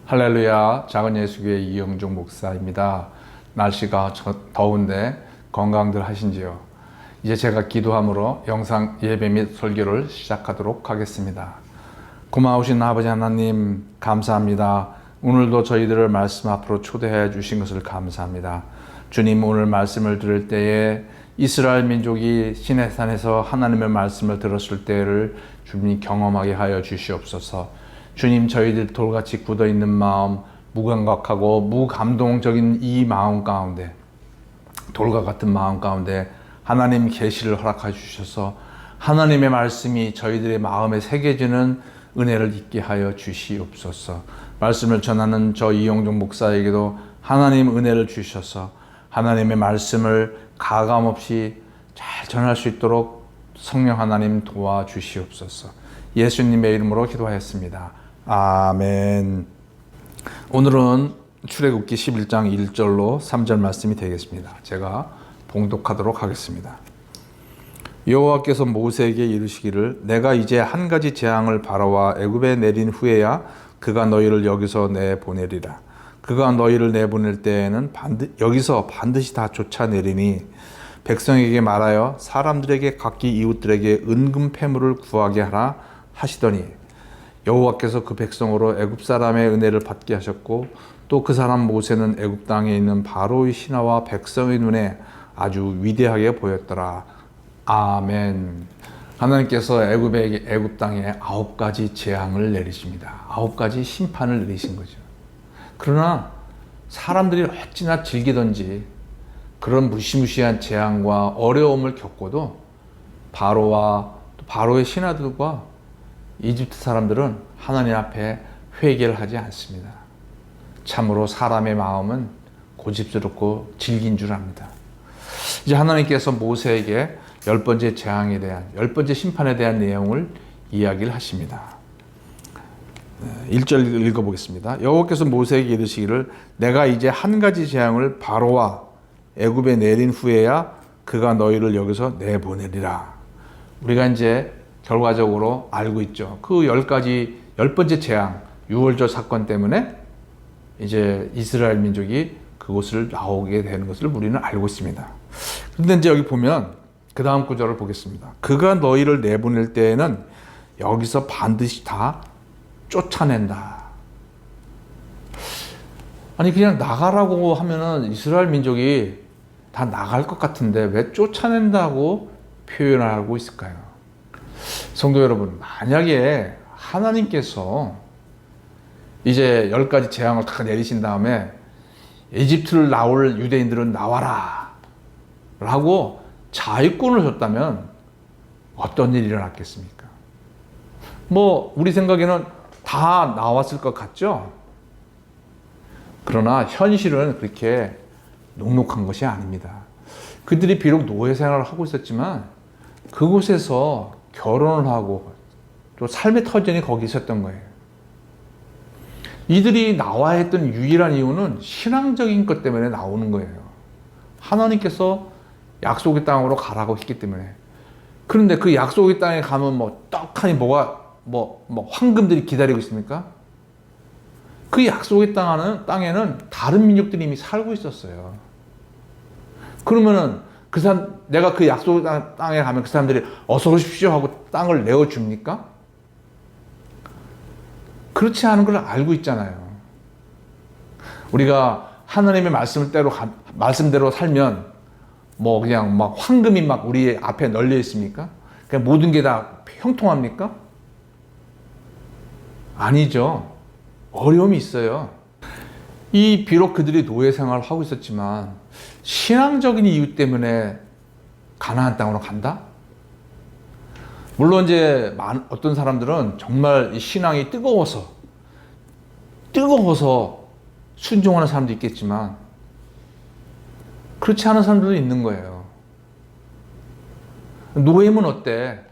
할렐루야, 작은 예수교회 이영종 목사입니다. 날씨가 더운데 건강들 하신지요? 이제 제가 기도함으로 영상 예배 및 설교를 시작하도록 하겠습니다. 고마우신 아버지 하나님 감사합니다. 오늘도 저희들을 말씀 앞으로 초대해 주신 것을 감사합니다. 주님, 오늘 말씀을 들을 때에 이스라엘 민족이 시내산에서 하나님의 말씀을 들었을 때를 주님이 경험하게 하여 주시옵소서. 주님, 저희들 돌같이 굳어있는 마음, 무감각하고 무감동적인 이 마음 가운데, 돌과 같은 마음 가운데 하나님 계시를 허락해 주셔서 하나님의 말씀이 저희들의 마음에 새겨지는 은혜를 있게 하여 주시옵소서. 말씀을 전하는 저 이영종 목사에게도 하나님 은혜를 주셔서 하나님의 말씀을 가감없이 잘 전할 수 있도록 성령 하나님 도와주시옵소서. 예수님의 이름으로 기도하였습니다. 아멘. 오늘은 출애굽기 11장 1절로 3절 말씀이 되겠습니다. 제가 봉독하도록 하겠습니다. 여호와께서 모세에게 이르시기를 내가 이제 한 가지 재앙을 바로와 애굽에 내린 후에야 그가 너희를 여기서 내보내리라. 그가 너희를 내보낼 때에는 여기서 반드시 다 쫓아내리니 백성에게 말하여 사람들에게 각기 이웃들에게 은금 패물을 구하게 하라 하시더니 여호와께서 그 백성으로 애굽 사람의 은혜를 받게 하셨고 또 그 사람 모세는 애굽 땅에 있는 바로의 신하와 백성의 눈에 아주 위대하게 보였더라. 아멘. 하나님께서 애굽 땅에 9가지 재앙을 내리십니다. 9가지 심판을 내리신 거죠. 그러나 사람들이 어찌나 즐기던지 그런 무시무시한 재앙과 어려움을 겪고도 바로와 또 바로의 신하들과 이집트 사람들은 하나님 앞에 회개를 하지 않습니다. 참으로 사람의 마음은 고집스럽고 질긴 줄 압니다. 이제 하나님께서 모세에게 10번째 재앙에 대한 10번째 심판에 대한 내용을 이야기를 하십니다. 1절 읽어보겠습니다. 여호와께서 모세에게 이르시기를 내가 이제 한 가지 재앙을 바로와 애굽에 내린 후에야 그가 너희를 여기서 내보내리라. 우리가 이제 결과적으로 알고 있죠. 그 10번째 재앙, 유월절 사건 때문에 이제 이스라엘 민족이 그곳을 나오게 되는 것을 우리는 알고 있습니다. 그런데 이제 여기 보면 그 다음 구절을 보겠습니다. 그가 너희를 내보낼 때에는 여기서 반드시 다 쫓아낸다. 아니, 그냥 나가라고 하면은 이스라엘 민족이 다 나갈 것 같은데 왜 쫓아낸다고 표현하고 있을까요? 성도 여러분, 만약에 하나님께서 이제 10가지 재앙을 다 내리신 다음에 이집트를 나올 유대인들은 나와라 라고 자유권을 줬다면 어떤 일이 일어났겠습니까? 우리 생각에는 다 나왔을 것 같죠? 그러나 현실은 그렇게 녹록한 것이 아닙니다. 그들이 비록 노예 생활을 하고 있었지만 그곳에서 결혼을 하고 또 삶의 터전이 거기 있었던 거예요. 이들이 나와야 했던 유일한 이유는 신앙적인 것 때문에 나오는 거예요. 하나님께서 약속의 땅으로 가라고 했기 때문에. 그런데 그 약속의 땅에 가면 떡하니 황금들이 기다리고 있습니까? 그 약속의 땅에는 다른 민족들이 이미 살고 있었어요. 그러면은 내가 그 약속 땅에 가면 그 사람들이 어서 오십시오 하고 땅을 내어줍니까? 그렇지 않은 걸 알고 있잖아요. 우리가 하나님의 말씀대로 살면 그냥 황금이 우리 앞에 널려 있습니까? 그냥 모든 게 다 형통합니까? 아니죠. 어려움이 있어요. 비록 그들이 노예 생활을 하고 있었지만 신앙적인 이유 때문에 가나안 땅으로 간다? 물론 이제 어떤 사람들은 정말 이 신앙이 뜨거워서 순종하는 사람도 있겠지만 그렇지 않은 사람들도 있는 거예요. 노예면 어때?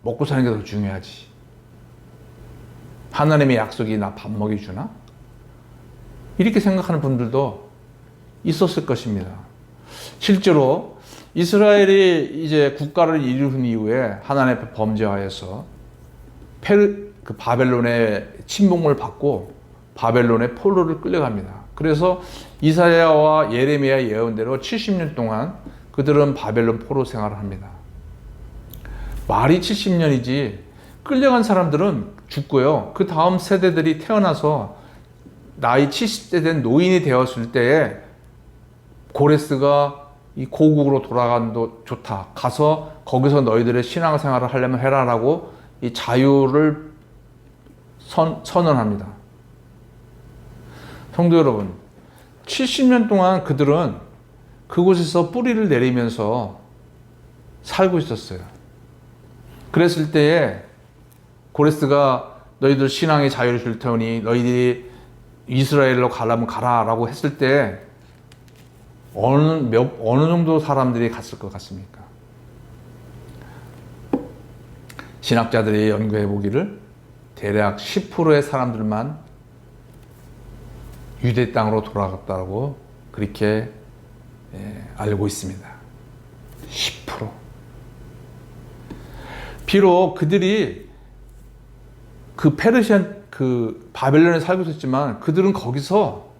먹고 사는 게 더 중요하지. 하나님의 약속이 나 밥 먹여주나? 이렇게 생각하는 분들도 있었을 것입니다. 실제로 이스라엘이 이제 국가를 이룬 이후에 하나님 앞에 범죄하여서 바벨론의 침공을 받고 바벨론의 포로를 끌려갑니다. 그래서 이사야와 예레미야 예언대로 70년 동안 그들은 바벨론 포로 생활을 합니다. 말이 70년이지 끌려간 사람들은 죽고요. 그 다음 세대들이 태어나서 나이 70대 된 노인이 되었을 때에 고레스가 이 고국으로 돌아간도 좋다. 가서 거기서 너희들의 신앙생활을 하려면 해라라고 이 자유를 선언합니다. 성도 여러분, 70년 동안 그들은 그곳에서 뿌리를 내리면서 살고 있었어요. 그랬을 때에 고레스가 너희들 신앙의 자유를 줄 테니 너희들이 이스라엘로 가려면 가라라고 했을 때 어느 정도 사람들이 갔을 것 같습니까? 신학자들이 연구해 보기를 대략 10%의 사람들만 유대 땅으로 돌아갔다고 그렇게 알고 있습니다. 10%. 비록 그들이 그 바벨론에 살고 있었지만 그들은 거기서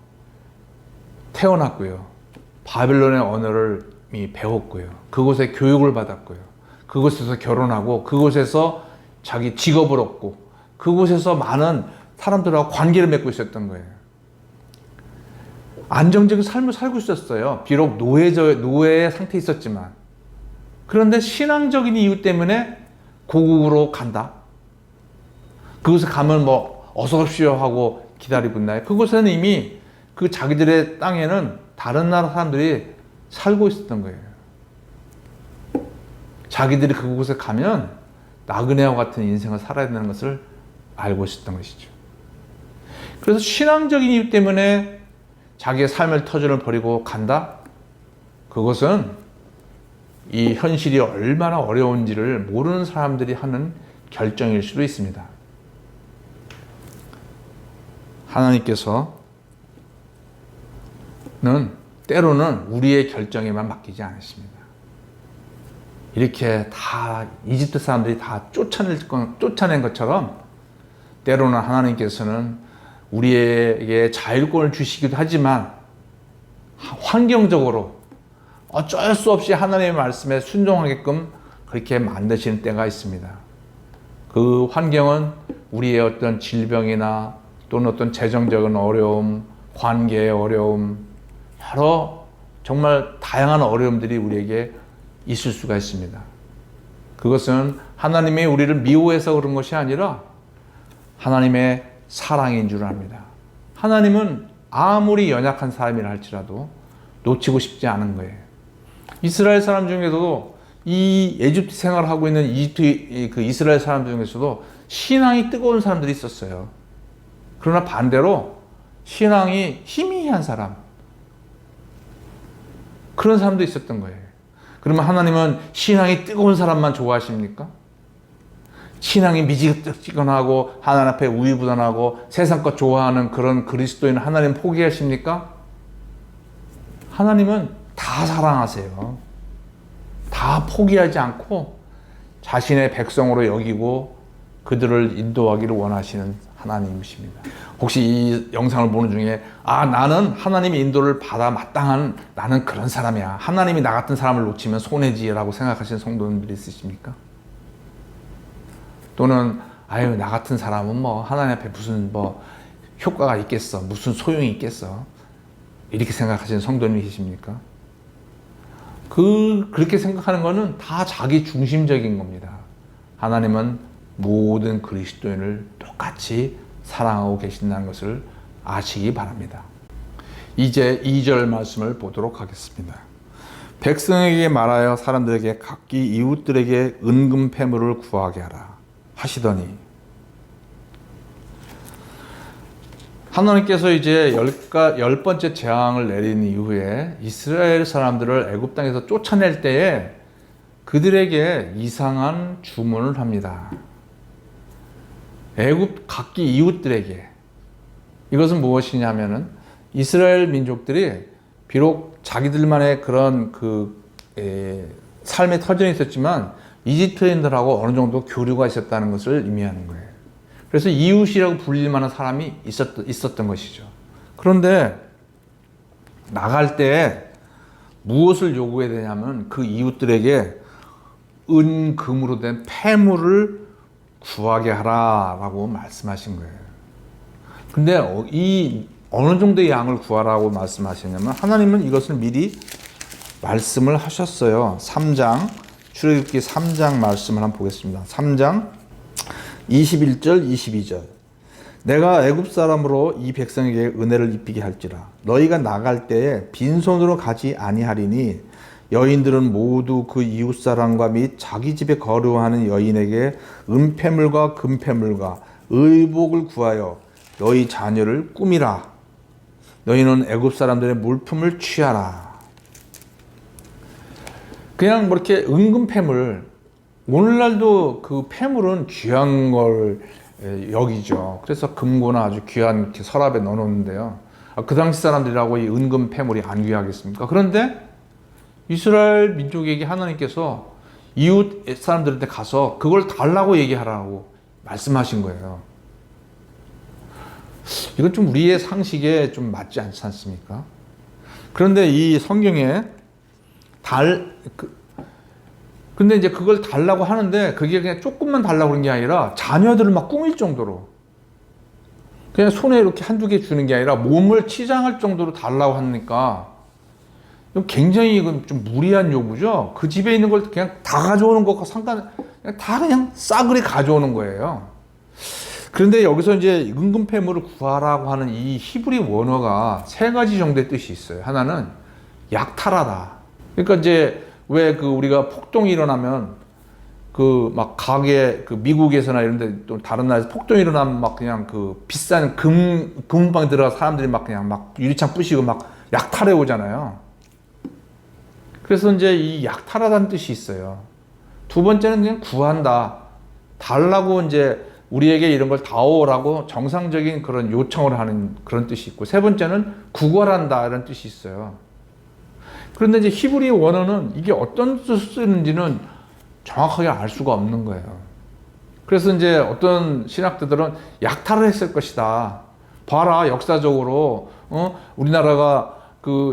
태어났고요. 바벨론의 언어를 배웠고요. 그곳에 교육을 받았고요. 그곳에서 결혼하고 그곳에서 자기 직업을 얻고 그곳에서 많은 사람들하고 관계를 맺고 있었던 거예요. 안정적인 삶을 살고 있었어요. 비록 노예의 상태에 있었지만. 그런데 신앙적인 이유 때문에 고국으로 간다. 그곳에 가면 어서 오십시오 하고 기다리고 있나요? 그곳에는 이미 그 자기들의 땅에는 다른 나라 사람들이 살고 있었던 거예요. 자기들이 그곳에 가면 나그네와 같은 인생을 살아야 되는 것을 알고 있었던 것이죠. 그래서 신앙적인 이유 때문에 자기의 삶의 터전을 버리고 간다? 그것은 이 현실이 얼마나 어려운지를 모르는 사람들이 하는 결정일 수도 있습니다. 하나님께서는 때로는 우리의 결정에만 맡기지 않으십니다. 이렇게 다 이집트 사람들이 다 쫓아낸 것처럼 때로는 하나님께서는 우리에게 자율권을 주시기도 하지만 환경적으로 어쩔 수 없이 하나님의 말씀에 순종하게끔 그렇게 만드시는 때가 있습니다. 그 환경은 우리의 어떤 질병이나 또는 어떤 재정적인 어려움, 관계의 어려움, 여러 정말 다양한 어려움들이 우리에게 있을 수가 있습니다. 그것은 하나님이 우리를 미워해서 그런 것이 아니라 하나님의 사랑인 줄 압니다. 하나님은 아무리 연약한 사람이라 할지라도 놓치고 싶지 않은 거예요. 이스라엘 사람 중에서도 이 에집트 생활을 하고 있는 그 이스라엘 사람 중에서도 신앙이 뜨거운 사람들이 있었어요. 그러나 반대로 신앙이 희미한 사람, 그런 사람도 있었던 거예요. 그러면 하나님은 신앙이 뜨거운 사람만 좋아하십니까? 신앙이 미지근하고 하나님 앞에 우유부단하고 세상 것 좋아하는 그런 그리스도인 하나님 포기하십니까? 하나님은 다 사랑하세요. 다 포기하지 않고 자신의 백성으로 여기고 그들을 인도하기를 원하시는 하나님이십니다. 혹시 이 영상을 보는 중에 나는 하나님의 인도를 받아 마땅한 나는 그런 사람이야. 하나님이 나 같은 사람을 놓치면 손해지라고 생각하시는 성도님들이 있으십니까? 또는 나 같은 사람은 하나님 앞에 무슨 효과가 있겠어. 무슨 소용이 있겠어. 이렇게 생각하시는 성도님이 계십니까? 그렇게 생각하는 것은 다 자기 중심적인 겁니다. 하나님은 모든 그리스도인을 똑같이 사랑하고 계신다는 것을 아시기 바랍니다. 이제 2절 말씀을 보도록 하겠습니다. 백성에게 말하여 사람들에게 각기 이웃들에게 은금 패물을 구하게 하라 하시더니, 하나님께서 이제 10번째 재앙을 내린 이후에 이스라엘 사람들을 애굽 땅에서 쫓아낼 때에 그들에게 이상한 주문을 합니다. 애굽 각기 이웃들에게. 이것은 무엇이냐면은 이스라엘 민족들이 비록 자기들만의 그런 삶의 터전이 있었지만 이집트인들하고 어느 정도 교류가 있었다는 것을 의미하는 거예요. 그래서 이웃이라고 불릴 만한 사람이 있었던 것이죠. 그런데 나갈 때 무엇을 요구해야 되냐면 그 이웃들에게 은금으로 된 폐물을 구하게 하라라고 말씀하신 거예요. 근데 이 어느 정도의 양을 구하라고 말씀하셨냐면 하나님은 이것을 미리 말씀을 하셨어요. 3장 출애굽기 3장 말씀을 한번 보겠습니다. 3장 21절 22절 내가 애굽 사람으로 이 백성에게 은혜를 입히게 할지라 너희가 나갈 때에 빈손으로 가지 아니하리니 여인들은 모두 그 이웃 사람과 및 자기 집에 거류하는 여인에게 은폐물과 금폐물과 의복을 구하여 너희 자녀를 꾸미라. 너희는 애굽 사람들의 물품을 취하라. 그냥 뭐 이렇게 은금폐물, 오늘날도 그 폐물은 귀한 걸 여기죠. 그래서 금고나 아주 귀한 이렇게 서랍에 넣어놓는데요. 그 당시 사람들이라고 이 은금폐물이 안 귀하겠습니까? 그런데 이스라엘 민족에게 하나님께서 이웃 사람들한테 가서 그걸 달라고 얘기하라고 말씀하신 거예요. 이건 좀 우리의 상식에 좀 맞지 않지 않습니까? 그런데 이 성경에 근데 이제 그걸 달라고 하는데 그게 그냥 조금만 달라고 그런 게 아니라 자녀들을 막 꾸밀 정도로 그냥 손에 이렇게 한두 개 주는 게 아니라 몸을 치장할 정도로 달라고 하니까 굉장히 이건 좀 무리한 요구죠. 그 집에 있는 걸 그냥 다 가져오는 것과 그냥 싸그리 가져오는 거예요. 그런데 여기서 이제 은금폐물을 구하라고 하는 이 히브리 원어가 세 가지 정도의 뜻이 있어요. 하나는 약탈하다. 그러니까 이제 왜 우리가 폭동이 일어나면 막 가게 미국에서나 이런 데 또 다른 나라에서 폭동이 일어나면 막 그냥 비싼 금방에 들어가 사람들이 막 그냥 막 유리창 부시고 막 약탈해 오잖아요. 그래서 이제 이 약탈하다는 뜻이 있어요. 두 번째는 그냥 구한다. 달라고 이제 우리에게 이런 걸 다오라고 정상적인 그런 요청을 하는 그런 뜻이 있고, 세 번째는 구걸한다 이런 뜻이 있어요. 그런데 이제 히브리 원어는 이게 어떤 뜻을 쓰는지는 정확하게 알 수가 없는 거예요. 그래서 이제 어떤 신학자들은 약탈을 했을 것이다. 봐라, 역사적으로 우리나라가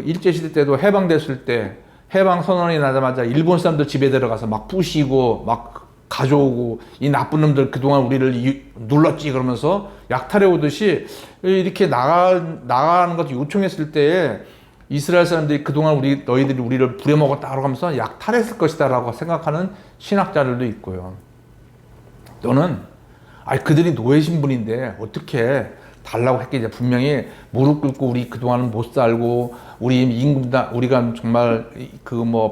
일제시대 때도 해방됐을 때 해방 선언이 나자마자 일본 사람들 집에 들어가서 막 부시고 막 가져오고 이 나쁜 놈들 그동안 우리를 눌렀지 그러면서 약탈해 오듯이 이렇게 나가는 것을 요청했을 때에 이스라엘 사람들이 그동안 너희들이 우리를 부려먹었다고 하면서 약탈했을 것이다 라고 생각하는 신학자들도 있고요. 또는 그들이 노예 신분인데 어떻게 달라고 했겠냐. 분명히 무릎 꿇고 우리 그동안은 못 살고 우리 임금다 우리가 정말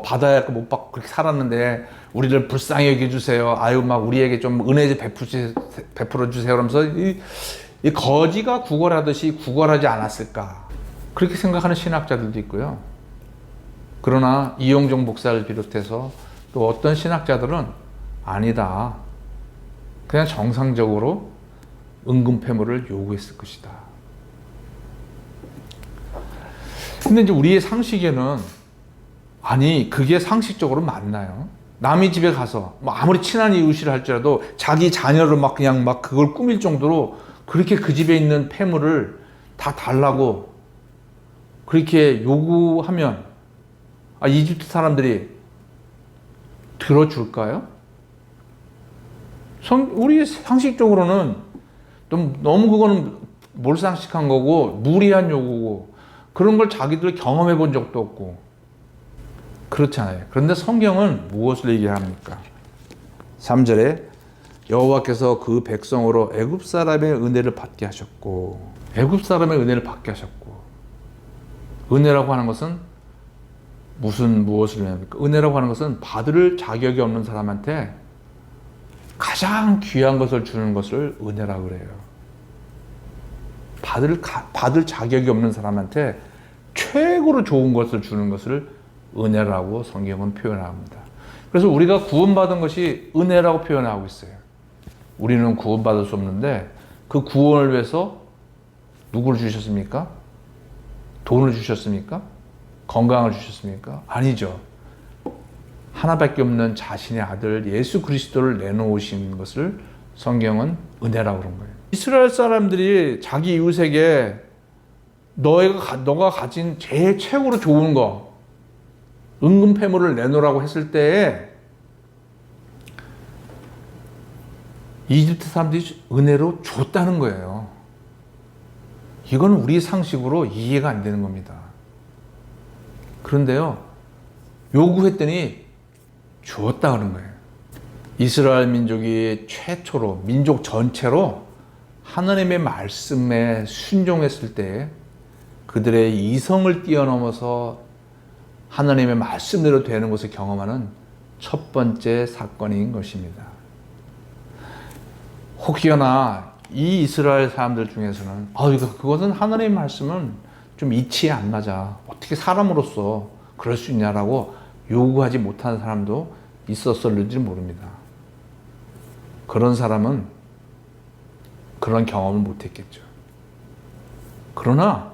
받아야 할 거 못 받고 그렇게 살았는데 우리를 불쌍히 여겨주세요. 막 우리에게 좀 은혜 베풀어 주세요. 그러면서 이 거지가 구걸하듯이 구걸하지 않았을까. 그렇게 생각하는 신학자들도 있고요. 그러나 이영종 목사를 비롯해서 또 어떤 신학자들은 아니다. 그냥 정상적으로 은금폐물을 요구했을 것이다. 근데 이제 우리의 상식에는 그게 상식적으로 맞나요? 남의 집에 가서 아무리 친한 이웃이라 할지라도 자기 자녀를 그냥 그걸 꾸밀 정도로 그렇게 그 집에 있는 폐물을 다 달라고 그렇게 요구하면 이집트 사람들이 들어줄까요? 우리 상식적으로는 너무 그거는 몰상식한 거고 무리한 요구고 그런 걸 자기들 경험해 본 적도 없고 그렇잖아요. 그런데 성경은 무엇을 얘기합니까? 3절에 여호와께서 그 백성으로 애굽 사람의 은혜를 받게 하셨고, 애굽 사람의 은혜를 받게 하셨고, 은혜라고 하는 것은 무엇을 의미합니까? 은혜라고 하는 것은 받을 자격이 없는 사람한테 가장 귀한 것을 주는 것을 은혜라고 그래요. 받을 자격이 없는 사람한테 최고로 좋은 것을 주는 것을 은혜라고 성경은 표현합니다. 그래서 우리가 구원받은 것이 은혜라고 표현하고 있어요. 우리는 구원받을 수 없는데 그 구원을 위해서 누구를 주셨습니까? 돈을 주셨습니까? 건강을 주셨습니까? 아니죠. 하나밖에 없는 자신의 아들 예수 그리스도를 내놓으신 것을 성경은 은혜라고 그런 거예요. 이스라엘 사람들이 자기 이웃에게 너가 가진 제일 최고로 좋은 거, 은근패물을 내놓으라고 했을 때에 이집트 사람들이 은혜로 줬다는 거예요. 이건 우리 상식으로 이해가 안 되는 겁니다. 그런데요, 요구했더니 주었다 그런 거예요. 이스라엘 민족이 최초로, 민족 전체로 하나님의 말씀에 순종했을 때 그들의 이성을 뛰어넘어서 하나님의 말씀대로 되는 것을 경험하는 첫 번째 사건인 것입니다. 혹여나 이 이스라엘 사람들 중에서는 그것은 하나님의 말씀은 좀 이치에 안 맞아. 어떻게 사람으로서 그럴 수 있냐라고 요구하지 못하는 사람도 있었을지 모릅니다. 그런 사람은 그런 경험을 못했겠죠. 그러나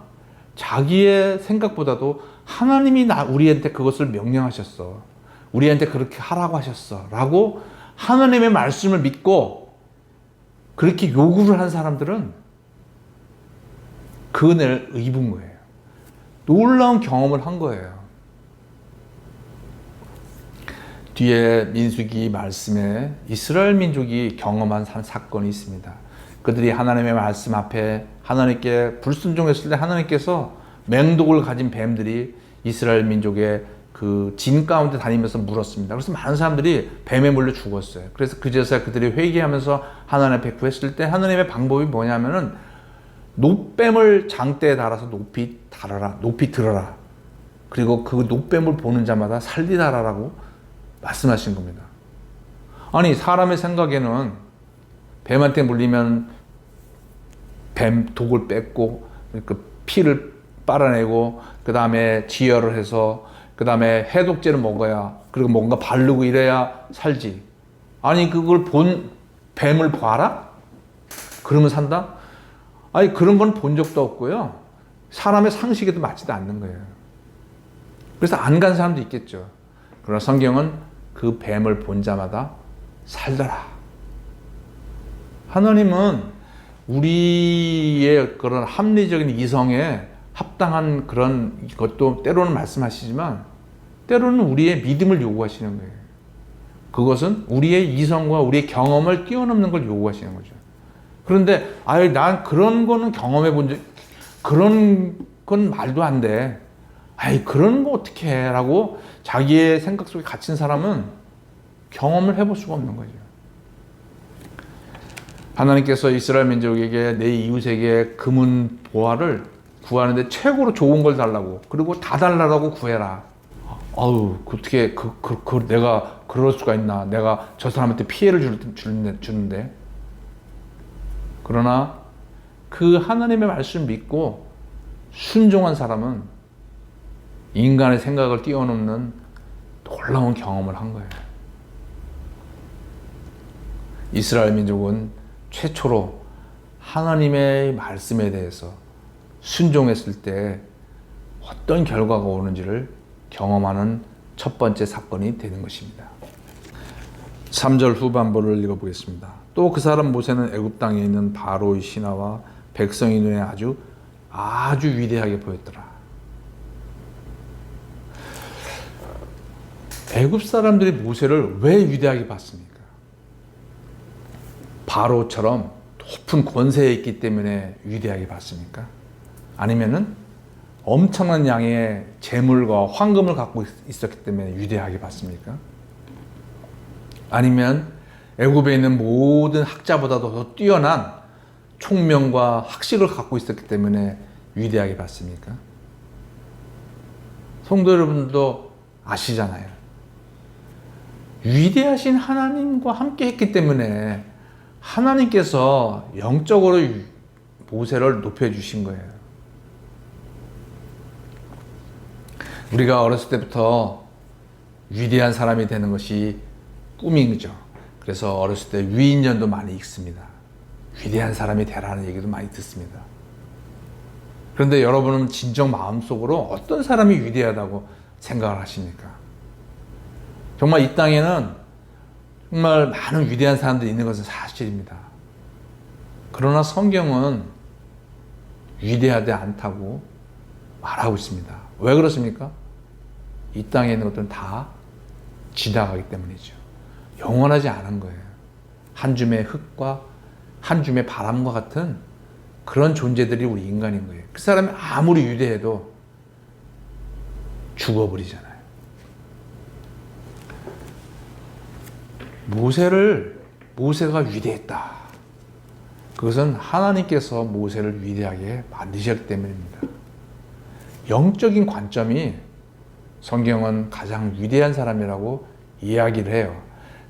자기의 생각보다도 하나님이 우리한테 그것을 명령하셨어. 우리한테 그렇게 하라고 하셨어. 라고 하나님의 말씀을 믿고 그렇게 요구를 한 사람들은 그 은혜를 입은 거예요. 놀라운 경험을 한 거예요. 뒤에 민수기 말씀에 이스라엘 민족이 경험한 사건이 있습니다. 그들이 하나님의 말씀 앞에 하나님께 불순종했을 때 하나님께서 맹독을 가진 뱀들이 이스라엘 민족의 그 진 가운데 다니면서 물었습니다. 그래서 많은 사람들이 뱀에 물려 죽었어요. 그래서 그제서야 그들이 회개하면서 하나님 앞에 구했을 때 하나님의 방법이 뭐냐면은 놋뱀을 장대에 달아서 높이 들어라. 그리고 그 놋뱀을 보는 자마다 살리다라라고 말씀하신 겁니다. 아니, 사람의 생각에는 뱀한테 물리면 뱀 독을 뺏고 그 피를 빨아내고 그 다음에 지혈을 해서 그 다음에 해독제를 먹어야, 그리고 뭔가 바르고 이래야 살지. 아니, 그걸 본 뱀을 봐라? 그러면 산다? 아니, 그런 건 본 적도 없고요. 사람의 상식에도 맞지도 않는 거예요. 그래서 안 간 사람도 있겠죠. 그러나 성경은 그 뱀을 본 자마다 살더라. 하나님은 우리의 그런 합리적인 이성에 합당한 그런 것도 때로는 말씀하시지만 때로는 우리의 믿음을 요구하시는 거예요. 그것은 우리의 이성과 우리의 경험을 뛰어넘는 걸 요구하시는 거죠. 그런데 난 그런 거는 경험해 본 적, 그런 건 말도 안 돼. 그런 거 어떻게 해? 라고 자기의 생각 속에 갇힌 사람은 경험을 해볼 수가 없는 거죠. 하나님께서 이스라엘 민족에게 내 이웃에게 금은 보화를 구하는데 최고로 좋은 걸 달라고, 그리고 다 달라고 구해라. 어떻게 내가 그럴 수가 있나? 내가 저 사람한테 피해를 주는데. 그러나 그 하나님의 말씀을 믿고 순종한 사람은 인간의 생각을 뛰어넘는 놀라운 경험을 한 거예요. 이스라엘 민족은 최초로 하나님의 말씀에 대해서 순종했을 때 어떤 결과가 오는지를 경험하는 첫 번째 사건이 되는 것입니다. 3절 후반부를 읽어보겠습니다. 또 그 사람 모세는 애굽 땅에 있는 바로의 신하와 백성의 눈에 아주 위대하게 보였더라. 애굽 사람들이 모세를 왜 위대하게 봤습니까? 바로처럼 높은 권세에 있기 때문에 위대하게 봤습니까? 아니면은 엄청난 양의 재물과 황금을 갖고 있었기 때문에 위대하게 봤습니까? 아니면 애굽에 있는 모든 학자보다도 더 뛰어난 총명과 학식을 갖고 있었기 때문에 위대하게 봤습니까? 성도 여러분도 아시잖아요. 위대하신 하나님과 함께 했기 때문에 하나님께서 영적으로 모세를 높여주신 거예요. 우리가 어렸을 때부터 위대한 사람이 되는 것이 꿈인 거죠. 그래서 어렸을 때 위인전도 많이 읽습니다. 위대한 사람이 되라는 얘기도 많이 듣습니다. 그런데 여러분은 진정 마음속으로 어떤 사람이 위대하다고 생각을 하십니까? 정말 이 땅에는 정말 많은 위대한 사람들이 있는 것은 사실입니다. 그러나 성경은 위대하지 않다고 말하고 있습니다. 왜 그렇습니까? 이 땅에 있는 것들은 다 지나가기 때문이죠. 영원하지 않은 거예요. 한 줌의 흙과 한 줌의 바람과 같은 그런 존재들이 우리 인간인 거예요. 그 사람이 아무리 위대해도 죽어버리잖아요. 모세가 위대했다. 그것은 하나님께서 모세를 위대하게 만드셨기 때문입니다. 영적인 관점이 성경은 가장 위대한 사람이라고 이야기를 해요.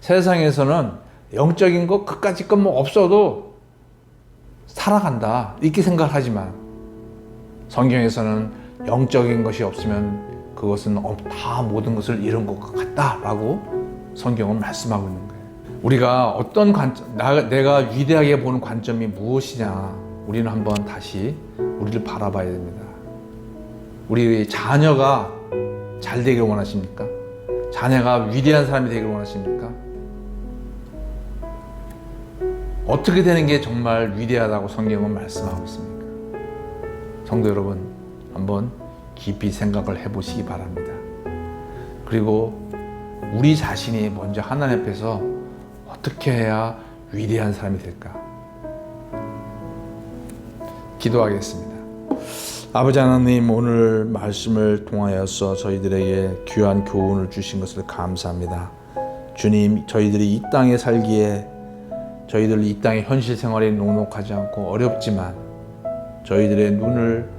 세상에서는 영적인 거 그까짓 건 뭐 없어도 살아간다 이렇게 생각하지만 성경에서는 영적인 것이 없으면 그것은 다 모든 것을 잃은 것 같다라고 성경은 말씀하고 있는 거예요. 우리가 어떤 관점, 내가 위대하게 보는 관점이 무엇이냐, 우리는 한번 다시 우리를 바라봐야 됩니다. 우리 자녀가 잘 되길 원하십니까? 자녀가 위대한 사람이 되길 원하십니까? 어떻게 되는 게 정말 위대하다고 성경은 말씀하고 있습니까? 성도 여러분, 한번 깊이 생각을 해보시기 바랍니다. 그리고 우리 자신이 먼저 하나님 앞에서 어떻게 해야 위대한 사람이 될까? 기도하겠습니다. 아버지 하나님, 오늘 말씀을 통하여서 저희들에게 귀한 교훈을 주신 것을 감사합니다. 주님, 저희들이 이 땅에 살기에 저희들 이 땅의 현실 생활이 녹록하지 않고 어렵지만 저희들의 눈을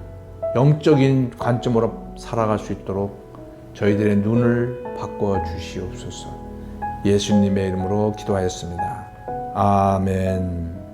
영적인 관점으로 살아갈 수 있도록 저희들의 눈을 바꿔 주시옵소서. 예수님의 이름으로 기도하였습니다. 아멘.